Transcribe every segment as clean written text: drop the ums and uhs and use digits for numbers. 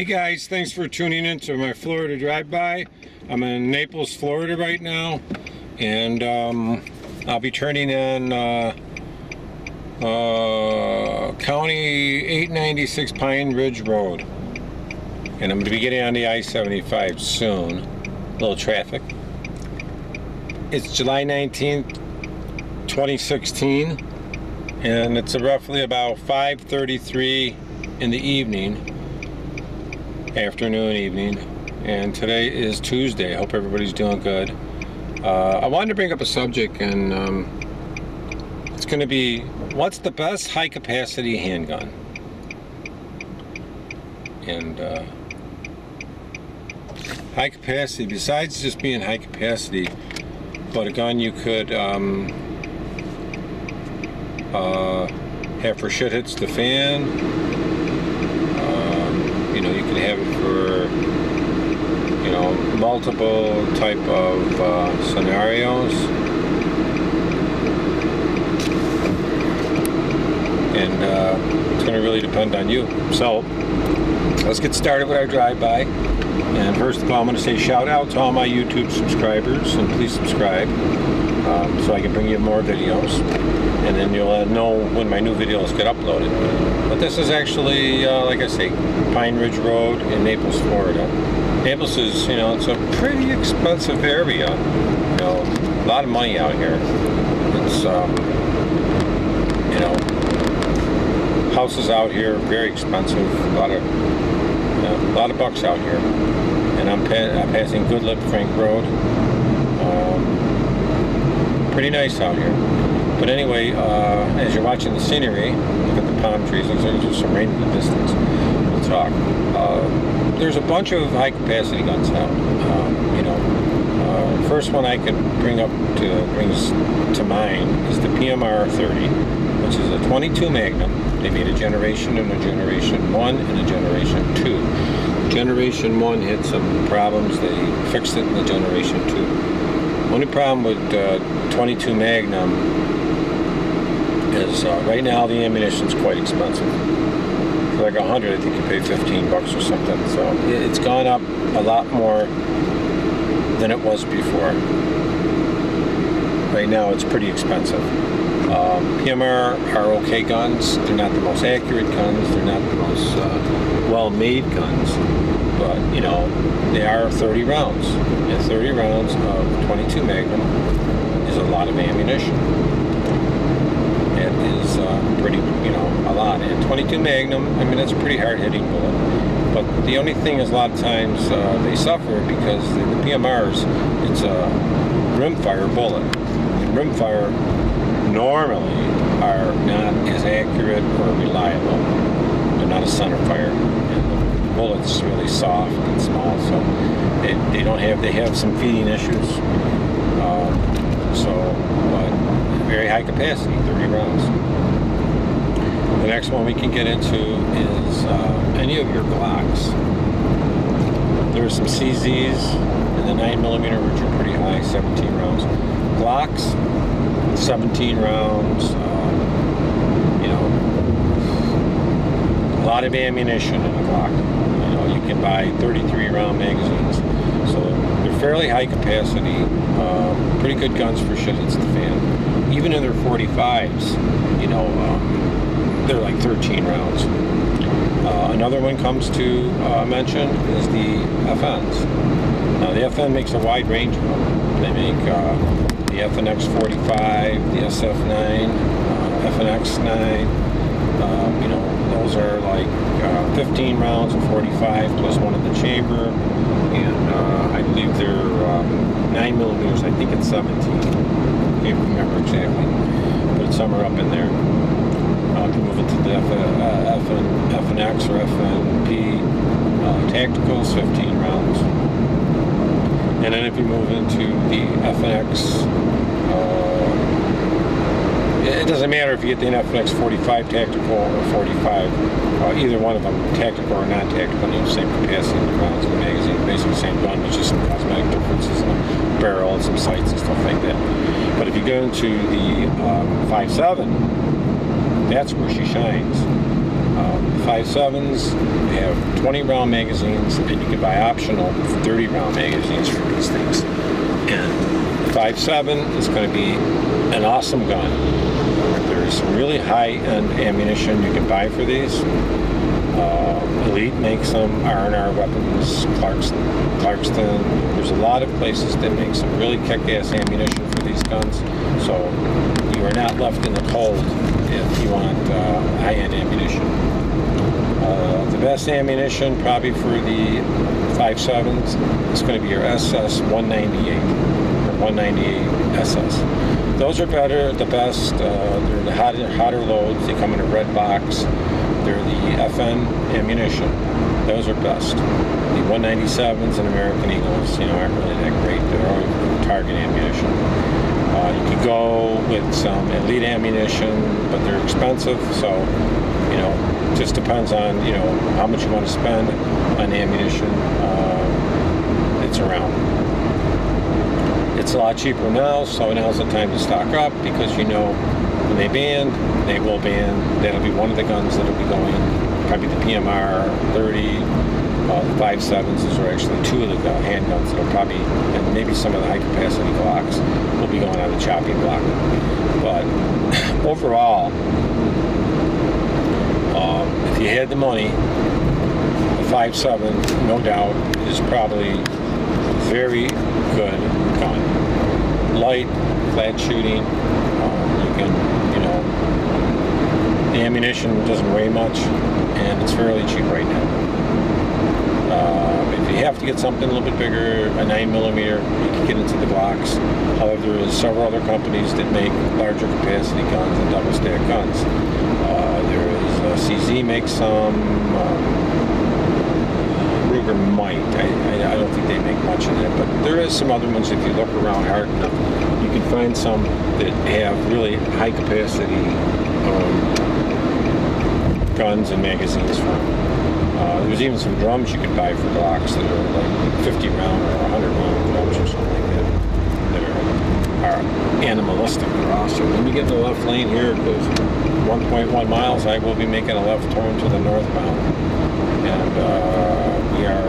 guys, thanks for tuning in to my Florida drive-by. I'm in Naples, Florida right now, and I'll be turning in County 896 Pine Ridge Road, and I'm going to be getting on the I-75 soon. A little traffic. It's July 19th, 2016, and it's roughly about 5:33 in the evening. Afternoon, evening, and today is Tuesday. I hope everybody's doing good. I wanted to bring up a subject, and it's going to be, what's the best high capacity handgun? And high capacity, besides just being high capacity, but a gun you could have for shit hits the fan. You know, you can have it for, you know, multiple type of scenarios. And it's going to really depend on you. So, let's get started with our drive-by. And first of all, I'm going to say shout out to all my YouTube subscribers, and please subscribe so I can bring you more videos. And then you'll know when my new videos get uploaded. But this is actually, like I say, Pine Ridge Road in Naples, Florida. Naples is, you know, it's a pretty expensive area. You know, a lot of money out here. It's, you know, houses out here very expensive. A lot of bucks out here. And I'm passing Goodlip Frank Road. Pretty nice out here. But anyway, as you're watching the scenery, look at the palm trees. Looks like there's some rain in the distance. We'll talk. There's a bunch of high capacity guns now. You know, first one I could brings to mind is the PMR 30, which is a 22 Magnum. They made a Generation and a Generation 1 and a Generation 2. Generation 1 had some problems. They fixed it in the Generation 2. Only problem with 22 Magnum is right now the ammunition's quite expensive. For like 100, I think you pay $15 or something. So it's gone up a lot more than it was before. Right now it's pretty expensive. PMR are okay guns. They're not the most accurate guns. They're not the most well-made guns. But, you know, they are 30 rounds. And 30 rounds of 22 Magnum is a lot of ammunition. It is pretty, you know, a lot. And 22 Magnum, I mean, that's a pretty hard-hitting bullet. But the only thing is a lot of times they suffer because the PMRs, it's a rimfire bullet. And rimfire normally are not as accurate or reliable. They're not a centerfire. Bullet's really soft and small, so they have some feeding issues. But very high capacity, 30 rounds. The next one we can get into is any of your Glocks. There are some CZs in the 9mm, which are pretty high, 17 rounds. Glocks, 17 rounds. You know, a lot of ammunition in a Glock. You can buy 33 round magazines, so they're fairly high capacity, pretty good guns for shit hits the fan. Even in their 45s, you know, they're like 13 rounds. Another one comes to mention is the FNs. Now the FN makes a wide range of them. They make the FNX 45, the SF9, FNX 9. You know, those are like 15 rounds of 45 plus one in the chamber, and I believe they're 9mm. I think it's 17. Can't remember exactly, but it's somewhere up in there. If you move into the FNX or FNP tacticals, 15 rounds, and then if you move into the FNX. It doesn't matter if you get the FNX 45 tactical or 45, either one of them, tactical or non-tactical, you have the same capacity in the rounds in the magazine, basically the same gun, there's just some cosmetic differences in the barrel and some sights and stuff like that. But if you go into the 5.7, that's where she shines. 5.7s have 20 round magazines, and you can buy optional 30 round magazines for these things. And 5.7 is going to be an awesome gun. There's some really high-end ammunition you can buy for these. Elite makes some, R&R Weapons, Clarkston. There's a lot of places that make some really kick-ass ammunition for these guns. So you are not left in the cold if you want high-end ammunition. The best ammunition probably for the 5.7s is going to be your SS 198 or 198 SS. Those are better, the best. They're the hotter loads. They come in a red box. They're the FN ammunition. Those are best. The 197s and American Eagles, aren't really that great. They're always target ammunition. You could go with some elite ammunition, but they're expensive. So, just depends on, how much you want to spend on ammunition. It's around. It's a lot cheaper now, so now's the time to stock up because when they ban, they will ban. That'll be one of the guns that'll be going. Probably the PMR 30, the 5.7s. Those are actually two of the handguns that'll probably, and maybe some of the high capacity Glocks will be going on the chopping block. But overall, if you had the money, the 5.7, no doubt, is probably a very good gun. Light, flat shooting. You can, the ammunition doesn't weigh much, and it's fairly cheap right now. If you have to get something a little bit bigger, a 9mm, you can get into the Glocks. However, there is several other companies that make larger capacity guns and double stack guns. There is CZ makes some. Ruger might. I don't think they make much of that, but there is some other ones. If you look around hard enough, you can find some that have really high capacity guns and magazines from. There's even some drums you can buy for Glocks that are like 50 round or 100 round drums or something like that are animalistic. They're awesome. When you get in the left lane here, it goes 1.1 miles. I will be making a left turn to the northbound, and we are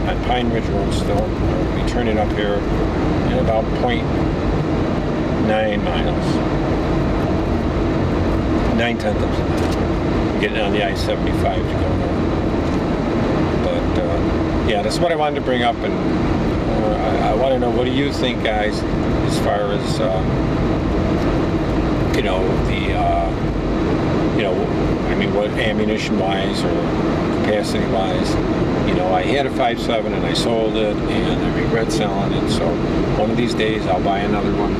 on Pine Ridge Road still. We'll be turning up here in about 0.9 miles. 9/10 of a mile. Getting on the I-75 to go north. But yeah, that's what I wanted to bring up, and I want to know, what do you think, guys, as far as what ammunition-wise or capacity-wise. I had a 5.7 and I sold it, and I regret selling it. So one of these days I'll buy another one.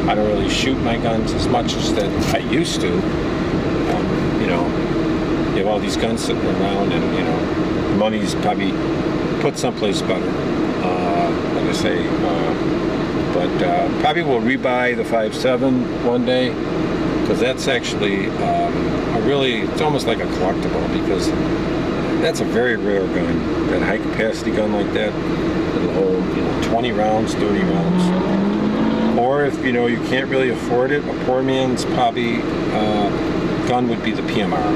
I don't really shoot my guns as much as that I used to. You have all these guns sitting around, and money's probably put someplace better. Like I say, but probably will rebuy the 5.7 one day, because that's actually it's almost like a collectible, because that's a very rare gun. That high capacity gun like that, that'll hold 20 rounds, 30 rounds. Or if you can't really afford it, a poor man's probably gun would be the PMR.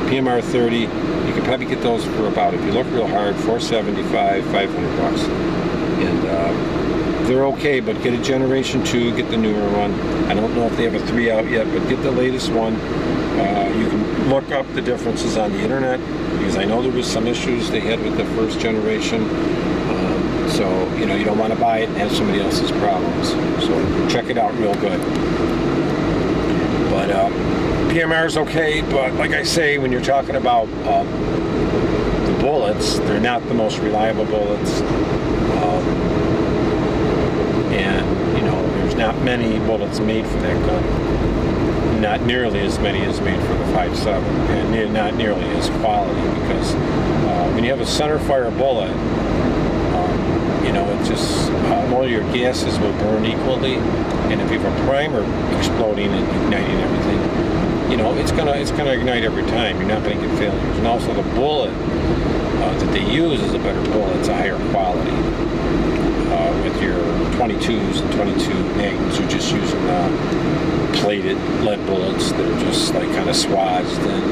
PMR 30, you can probably get those for about, if you look real hard, $475, $500. And they're okay, but get a Generation 2, get the newer one. I don't know if they have a 3 out yet, but get the latest one. You can look up the differences on the internet, because I know there was some issues they had with the first generation. So, you don't want to buy it and have somebody else's problems. So check it out real good. But PMR is okay, but like I say, when you're talking about the bullets, they're not the most reliable bullets. And, there's not many bullets made for that gun. Not nearly as many as made for the 5.7, and not nearly as quality, because when you have a center fire bullet, it just, all your gases will burn equally, and if you have a primer exploding and igniting everything, it's gonna ignite every time. You're not going to get failures. And also the bullet that they use is a better bullet. It's a higher quality. With your 22s and 22 magnums, you're just using plated lead bullets that are just like kind of swathed and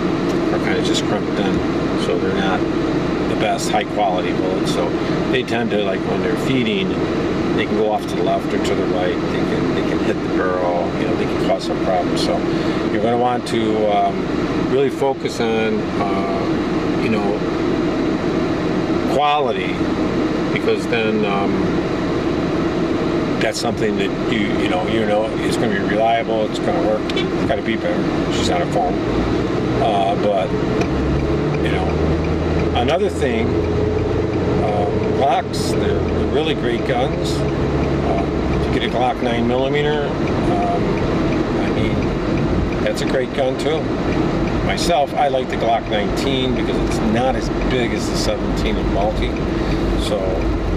are kind of just just crimped in, so they're not the best high quality bullets. So they tend to, like when they're feeding, they can go off to the left or to the right. They can hit the barrel. You know, they can cause some problems. So you're going to want to really focus on you know, quality, because then that's something that you know it's going to be reliable. It's going to work. It's got to be better. She's on a phone. But you know, another thing, Glocks, they're really great guns. If you get a Glock 9mm, I mean, that's a great gun too. Myself, I like the Glock 19 because it's not as big as the 17 in multi. So,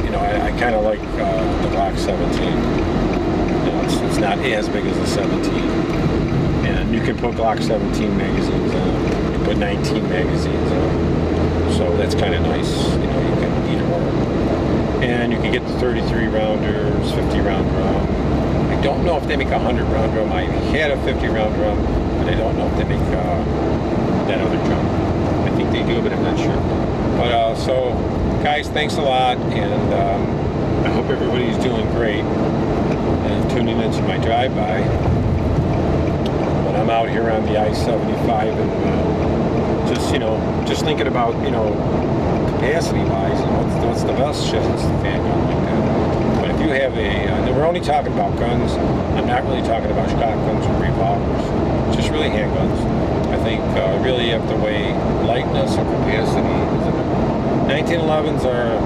you know, I kind of like the Glock 17. You know, it's not as big as the 17. And you can put Glock 17 magazines on. You put 19 magazines on. So that's kind of nice. You know, you can either or. And you can get the 33 rounders, 50 round drum. I don't know if they make a 100 round drum. I had a 50 round drum, but I don't know if they make that other drum. I think they do, but I'm not sure. But so, guys, thanks a lot, and I hope everybody's doing great and tuning into my drive-by. When I'm out here on the I-75 and just, you know, just thinking about, you know, capacity-wise, you know, what's the best shit? It's the fan gun like that. But if you have and we're only talking about guns. I'm not really talking about shotguns or revolvers. It's just really handguns. I think really you have to weigh lightness and capacity. 1911s are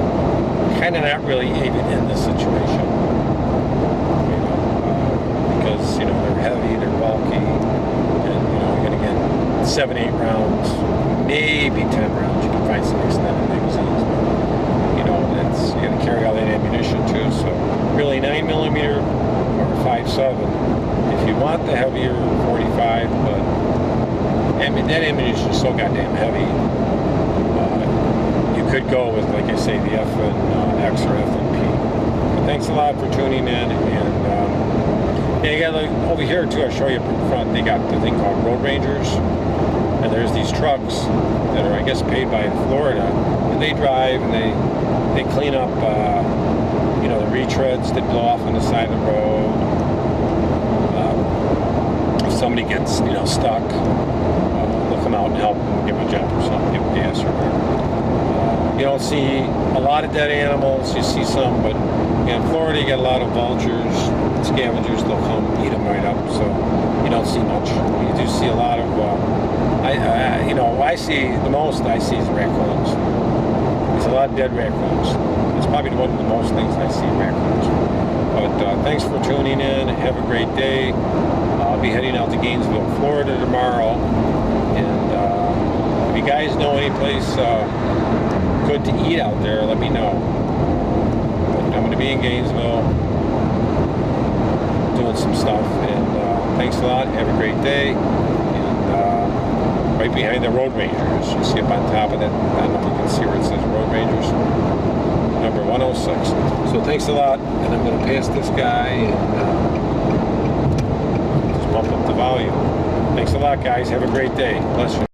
kind of not really even in this situation. You know, because, you know, they're heavy, they're bulky, and, you know, you're going to get 7, 8 rounds, maybe 10 rounds. You can find some extended magazines, but, you know, you got to carry all that ammunition too. So really 9mm or 5.7. If you want the heavier 45, but I mean, that ammunition is so goddamn heavy. You could go with, like I say, the F and X or F and P. But thanks a lot for tuning in, and yeah, you got, like, over here too. I'll show you up in front. They got the thing called Road Rangers, and there's these trucks that are, I guess, paid by in Florida, and they drive and they clean up, you know, the retreads that blow off on the side of the road. If somebody gets, you know, stuck, they'll come out and help them, give them a jump or something, give them gas or whatever. You don't see a lot of dead animals. You see some, but in Florida you got a lot of vultures, scavengers. They'll come eat them right up. So you don't see much. You do see a lot of. You know, I see the most. I see is raccoons. There's a lot of dead raccoons. It's probably one of the most things I see, raccoons. But thanks for tuning in. Have a great day. I'll be heading out to Gainesville, Florida tomorrow, and if you guys know any place good to eat out there, let me know. But I'm going to be in Gainesville doing some stuff, and thanks a lot. Have a great day. And right behind the Road Rangers, you see up on top of that, I don't know if you can see where it says Road Rangers, number 106. So thanks a lot, and I'm going to pass this guy and just bump up the volume. Thanks a lot, guys. Have a great day. Bless you.